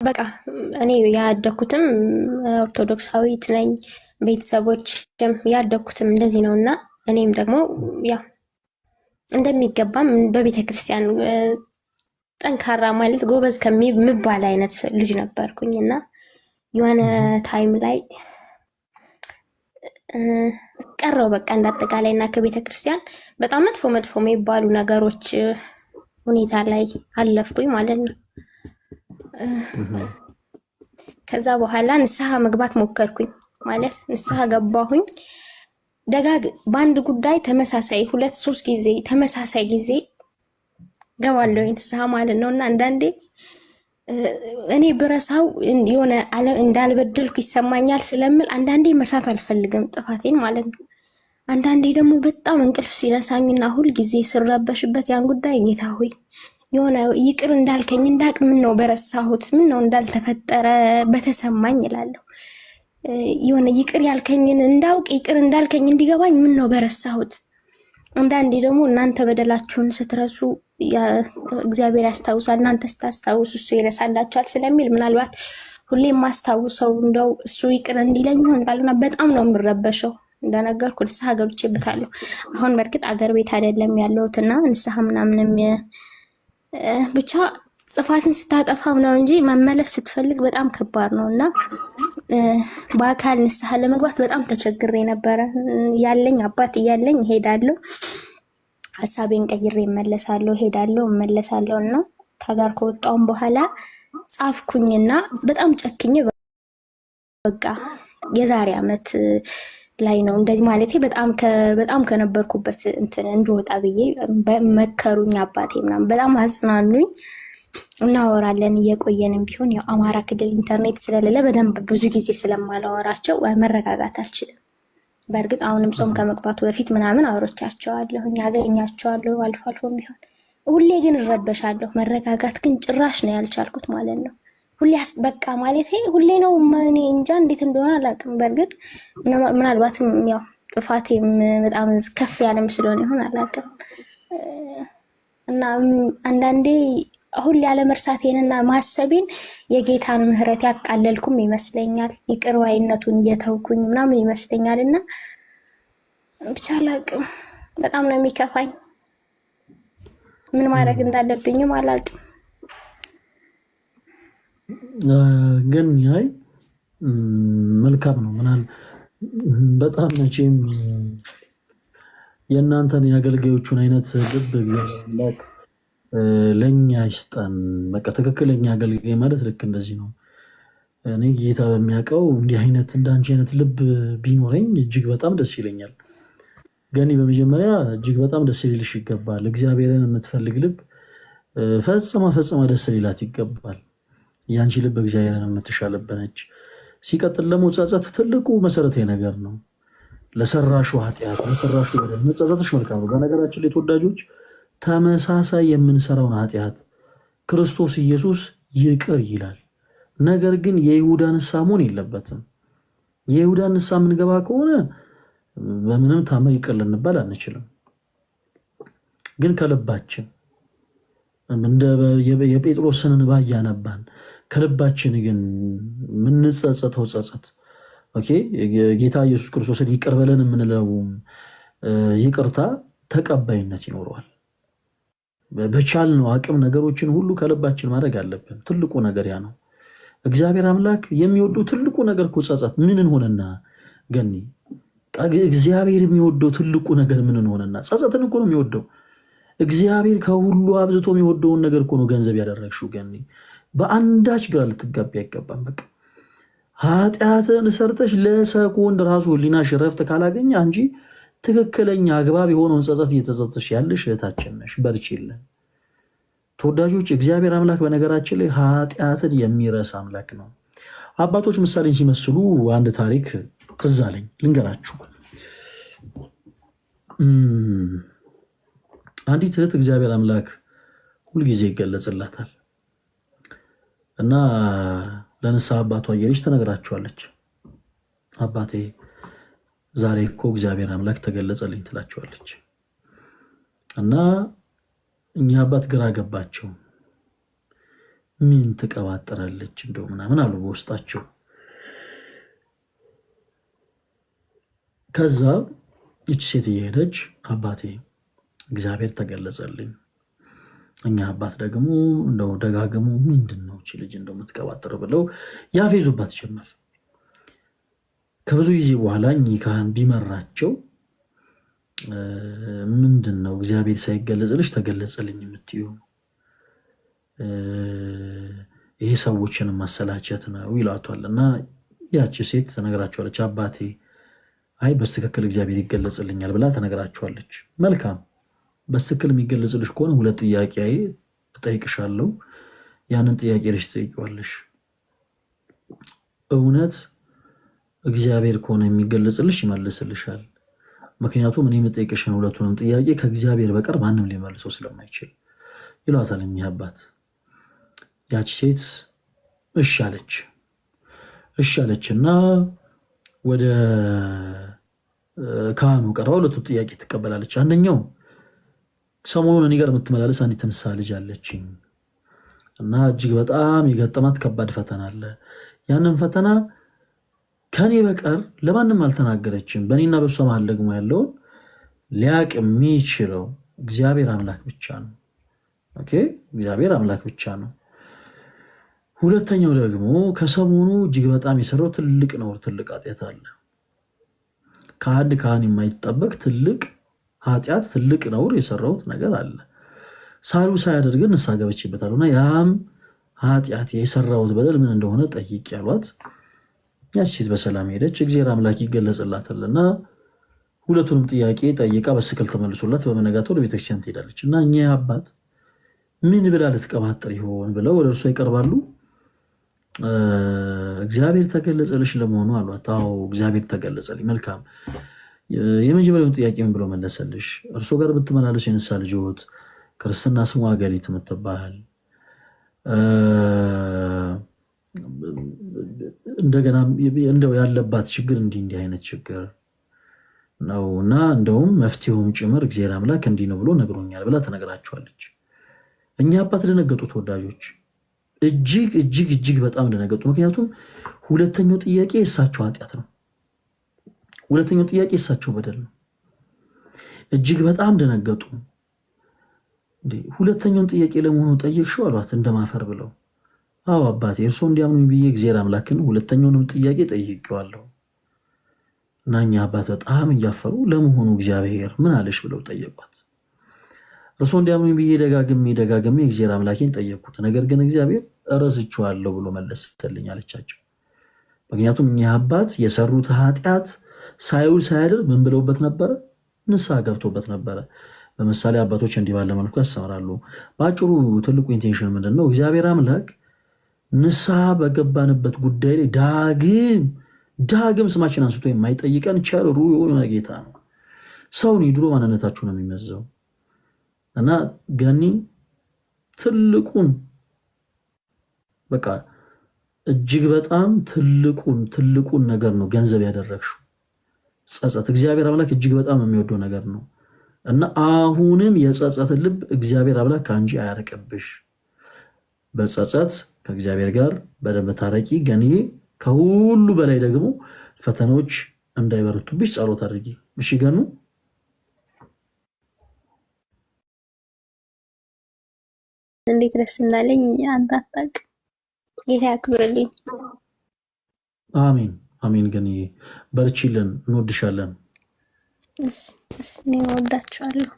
በቃ እኔ ያደኩትም ኦርቶዶክሳዊት ነኝ። ቤተሰቦችም ያደኩትም እንደዚህ ነውና እኔም ደግሞ ያው እንደሚገባም በቤተ ክርስቲያን ጠንካራ ማለት ጎበዝ ከሚባል አይነት ልጅ ነበርኩኝና የሆነ ታይም ላይ ቀረው በቃ እንዳጠቃላይና ከቤተ ክርስቲያን በጣም መጥፎ የሚባሉ ነገሮች ሁኔታ ላይ አለፍኩኝ ማለት ነው። ከዛ በኋላ ንስሐ መግባት ሞከርኩኝ ማለት ንስሐ ገባሁኝ። ደጋግ በአንድ ጉዳይ ተመሳሳይ 2-3 ጊዜ ተመሳሳይ ጊዜ ገባለሁ ንስሐ ማለት ነውና አንዳንዴ እኔ ብረሳው የሆነ እንዳልበደልኩ ይሰማኛል ስለምል አንዳንዴ መርሳት አልፈልግም ጥፋቴን ማለት ነው። አንዳንዴ ደግሞ በጣም እንቅልፍ ሲነሳኝና ሁል ጊዜ ስረበሽበት ያን ጉዳይ ጌታ ሆይ የሆነ ይቅር እንዳልከኝ እንዳቅ ምን ነው በረሳሁት ምን ነው እንዳልተፈጠረ በተሰማኝ ይላለሁ። የሆነ ይቅር ያልከኝን እንዳውቅ ይቅር እንዳልከኝ እንዲገባኝ ምን ነው በረሳሁት። አንዳንዴ ደግሞ እናንተ በደላችሁን ስትረሱ እግዚአብሔር ያስታውሳል፣ እናንተ ስታስታውሱ እሱ ይረሳላችኋል ስለሚል ምናልባት ሁሌም ማስታውሰው እንደው እሱ ይቅር እንዲለኝ ይሆናልና በጣም ነው የምረበሸው። እንደነገርኩ ንስሐ ገብቼበታለሁ። አሁን በርግጥ አገር ቤት አይደለም ያለሁትና ንስሐ ምናምንም ብቻ ጽፋትን ስታጠፋው ነው እንጂ መመለስ ስትፈልግ በጣም ከባድ ነውና በአካል ንስሐ ለመግባት በጣም ተቸግሬ ነበረ። ያለኝ አባት እያለኝ ሄዳለሁ፣ ሐሳቤን ቀይሬ እመለሳለሁ፣ ሄዳለሁ እመለሳለሁና ከጋር ከወጣውን በኋላ ጻፍኩኝና በጣም ጨክኜ በቃ የዛሬ ዓመት ላይ ነው እንደዚህ ማለቴ በጣም ከነበርኩበት እንትን እንድወጣ ብዬ መከሩኝ አባቴ ምናምን በጣም አጽናኑኝ። እናወራለን እየቆየንም ቢሆን ያው አማራ ክልል ኢንተርኔት ስለሌለ በደንብ ብዙ ጊዜ ስለማላወራቸው መረጋጋት አልችልም። በእርግጥ አሁንም ጾም ከመግባቱ በፊት ምናምን አውሮቻቸዋለሁ፣ ያገኛቸዋለሁ አልፎም ቢሆን ሁሌ ግን እረበሻለሁ። መረጋጋት ግን ጭራሽ ነው ያልቻልኩት ማለት ነው። ሁሌ በቃ ማለት ሁሌ ነው እኔ እንጃ እንዴት እንደሆነ አላውቅም። በእርግጥ ምናልባትም ያው ጥፋቴም በጣም ከፍ ያለም ስለሆነ ይሆን አላውቅም። እና አንዳንዴ ሁሌ ያለ መርሳቴንና ማሰቤን የጌታን ምሕረት ያቃለልኩም ይመስለኛል፣ ይቅር ባይነቱን እየተውኩኝ ምናምን ይመስለኛልና ብቻ አላውቅም። በጣም ነው የሚከፋኝ። ምን ማድረግ እንዳለብኝም አላውቅም። ግን ያይ መልካም ነው ምናል በጣም መቼም የእናንተን የአገልጋዮቹን አይነት ልብ እግዚአብሔር ለኛ ይስጠን። በቃ ትክክለኛ አገልጋይ ማለት ልክ እንደዚህ ነው። እኔ ጌታ በሚያውቀው እንዲህ አይነት እንዳንቺ አይነት ልብ ቢኖረኝ እጅግ በጣም ደስ ይለኛል። ገኒ በመጀመሪያ እጅግ በጣም ደስ ሊልሽ ይገባል። እግዚአብሔርን የምትፈልግ ልብ ፈጽማ ደስ ሊላት ይገባል። ያንቺ ልብ እግዚአብሔርን የምትሻለበነች። ሲቀጥል ደግሞ ጸጸት ትልቁ መሰረታዊ ነገር ነው። ለሰራሹ ኃጢአት ለሰራሹ በደል መጸጸትሽ መልካም ነው። በነገራችን ላይ ተወዳጆች ተመሳሳይ የምንሰራውን ኃጢአት ክርስቶስ ኢየሱስ ይቅር ይላል። ነገር ግን የይሁዳ ንስሐ መሆን የለበትም። የይሁዳ ንስሐ የምንገባ ከሆነ በምንም ታምር ይቅር ልንባል አንችልም። ግን ከልባችን እንደ የጴጥሮስን እንባ እያነባን ከልባችን ግን የምንጸጸተው ጸጸት ጌታ ኢየሱስ ክርስቶስን ይቅር በለን የምንለው ይቅርታ ተቀባይነት ይኖረዋል። በቻልነው አቅም ነገሮችን ሁሉ ከልባችን ማድረግ አለብን። ትልቁ ነገር ያ ነው። እግዚአብሔር አምላክ የሚወደው ትልቁ ነገር እኮ ጸጸት ምን ሆነና ገኒ እግዚአብሔር የሚወደው ትልቁ ነገር ምን ሆነና ጸጸትን እኮ ነው የሚወደው። እግዚአብሔር ከሁሉ አብዝቶ የሚወደውን ነገር እኮ ነው ገንዘብ ያደረግሽው ገኒ። በአንዳች ግራ ልትጋቢ አይገባም። በቃ ኃጢአትን ሰርተሽ ለሰኮንድ ራሱ ህሊናሽ ረፍት ካላገኘ አንቺ ትክክለኛ አግባብ የሆነውን ጸጸት እየተጸጸትሽ ያለሽ እህታችን ነሽ። በርቺልን ተወዳጆች። እግዚአብሔር አምላክ በነገራችን ላይ ኃጢአትን የሚረሳ አምላክ ነው። አባቶች ምሳሌን ሲመስሉ አንድ ታሪክ ትዝ አለኝ ልንገራችሁ። አንዲት እህት እግዚአብሔር አምላክ ሁልጊዜ ይገለጽላታል እና ለንስሐ አባቷ እየሄደች ትነግራቸዋለች። አባቴ ዛሬ እኮ እግዚአብሔር አምላክ ተገለጸልኝ ትላቸዋለች። እና እኛ አባት ግራ ገባቸው። ምን ትቀባጥራለች እንደው ምናምን አሉ በውስጣቸው። ከዛ እቺ ሴት እየሄደች አባቴ እግዚአብሔር ተገለጸልኝ፣ እኛ አባት ደግሞ እንደው ደጋግሞ ምንድነው እቺ ልጅ እንደው የምትቀባጥር ብለው ያፌዙባት ጀመር። ከብዙ ጊዜ በኋላ እኚህ ካህን ቢመራቸው ምንድነው እግዚአብሔር ሳይገለጽልሽ ተገለጸልኝ የምትዩ? ይሄ ሰዎችን ማሰላቸት ነው ይላቷል። እና ያቺ ሴት ተነግራቸዋለች፣ አባቴ አይ በትክክል እግዚአብሔር ይገለጽልኛል ብላ ተነግራቸዋለች። መልካም በትክክል የሚገለጽልሽ ከሆነ ሁለት ጥያቄ እጠይቅሻለሁ፣ ያንን ጥያቄ ልጅ ትጠይቂዋለሽ። እውነት እግዚአብሔር ከሆነ የሚገለጽልሽ ይመልስልሻል። ምክንያቱም እኔ የምጠይቅሽን ሁለቱንም ጥያቄ ከእግዚአብሔር በቀር ማንም ሊመልሰው ስለማይችል ይሏታል እኚህ አባት። ያቺ ሴት እሺ አለች እና ወደ ካህኑ ቀርባ ሁለቱን ጥያቄ ትቀበላለች። አንደኛው ሰሞኑን እኔ ጋር የምትመላለስ አንዲት ንስሐ ልጅ አለችኝ እና እጅግ በጣም የገጠማት ከባድ ፈተና አለ። ያንን ፈተና ከኔ በቀር ለማንም አልተናገረችም። በእኔና በሷ መሀል ደግሞ ያለውን ሊያቅ የሚችለው እግዚአብሔር አምላክ ብቻ ነው። ኦኬ፣ እግዚአብሔር አምላክ ብቻ ነው። ሁለተኛው ደግሞ ከሰሞኑ እጅግ በጣም የሰራው ትልቅ ነውር፣ ትልቅ ኃጢአት አለ። ከአንድ ካህን የማይጠበቅ ትልቅ ኃጢአት፣ ትልቅ ነውር የሰራውት ነገር አለ። ሳሉ ሳያደርግ ንስሐ ገብቼበታለሁ እና ያም ኃጢአት የሰራውት በደል ምን እንደሆነ ጠይቅ ያሏት። ያቺ ሴት በሰላም ሄደች። እግዚአብሔር አምላክ ይገለጽላታልና ሁለቱንም ጥያቄ ጠይቃ በስቅል ተመልሶላት በመነጋታው ወደ ቤተክርስቲያን ትሄዳለች። እና እኛ አባት ምን ብላ ልትቀባጥር ይሆን ብለው ወደ እርሷ ይቀርባሉ። እግዚአብሔር ተገለጸልሽ ለመሆኑ አሏት። አዎ እግዚአብሔር ተገለጸልኝ። መልካም፣ የመጀመሪያውን ጥያቄ ምን ብሎ መለሰልሽ? እርሶ ጋር ብትመላለሱ የንስሐ ልጅዎት ክርስትና ስሟ ገሊት የምትባል እንደገና እንደው ያለባት ችግር እንዲህ አይነት ችግር ነው እና እንደውም መፍትሄውም ጭምር እግዚአብሔር አምላክ እንዲህ ነው ብሎ ነግሮኛል ብላ ተነግራቸዋለች። እኛ አባት ደነገጡ። ተወዳጆች እጅግ እጅግ እጅግ በጣም ደነገጡ። ምክንያቱም ሁለተኛው ጥያቄ የእሳቸው ኃጢአት ነው። ሁለተኛው ጥያቄ የእሳቸው በደል ነው። እጅግ በጣም ደነገጡ። ሁለተኛውን ጥያቄ ለመሆኑ ጠየቅሽው አሏት እንደማፈር ብለው። አዎ አባቴ እርሶ እንዲያምኑኝ ብዬ እግዚአብሔር አምላክን ሁለተኛውንም ጥያቄ ጠይቄዋለሁ። እና እኛ አባት በጣም እያፈሩ ለመሆኑ እግዚአብሔር ምን አለሽ ብለው ጠየቋት። እርሶ እንዲያምኑኝ ብዬ ደጋግሜ እግዚአብሔር አምላኬን ጠየቅኩት፣ ነገር ግን እግዚአብሔር እረስቸዋለሁ ብሎ መለሰልኝ አለቻቸው። ምክንያቱም እኛ አባት የሰሩት ኃጢአት ሳይውል ሳያድር ምን ብለውበት ነበረ? ንስሐ ገብቶበት ነበረ። በምሳሌ አባቶች እንዲህ ባለ መልኩ ያስተምራሉ። በአጭሩ ትልቁ ኢንቴንሽን ምንድን ነው? እግዚአብሔር አምላክ ንስሐ በገባንበት ጉዳይ ላይ ዳግም ስማችን አንስቶ የማይጠይቀን ቸር ሩሩ የሆነ ጌታ ነው። ሰውን የድሮ ማንነታችሁ ነው የሚመዘው እና ገኒ ትልቁን በቃ እጅግ በጣም ትልቁን ነገር ነው ገንዘብ ያደረግሽው ጸጸት። እግዚአብሔር አምላክ እጅግ በጣም የሚወደው ነገር ነው እና አሁንም የጸጸትን ልብ እግዚአብሔር አምላክ ከአንቺ አያርቅብሽ። በጸጸት ከእግዚአብሔር ጋር በደንብ ታረቂ ገንዬ። ከሁሉ በላይ ደግሞ ፈተናዎች እንዳይበረቱብሽ ጸሎት አድርጊ። እሺ ገኑ? እንዴት ደስ እንዳለኝ አንተ አታውቅም። ጌታ ያክብርልኝ። አሜን አሜን። ገንዬ በርቺልን፣ እንወድሻለን። እሺ እኔ እወዳችኋለሁ።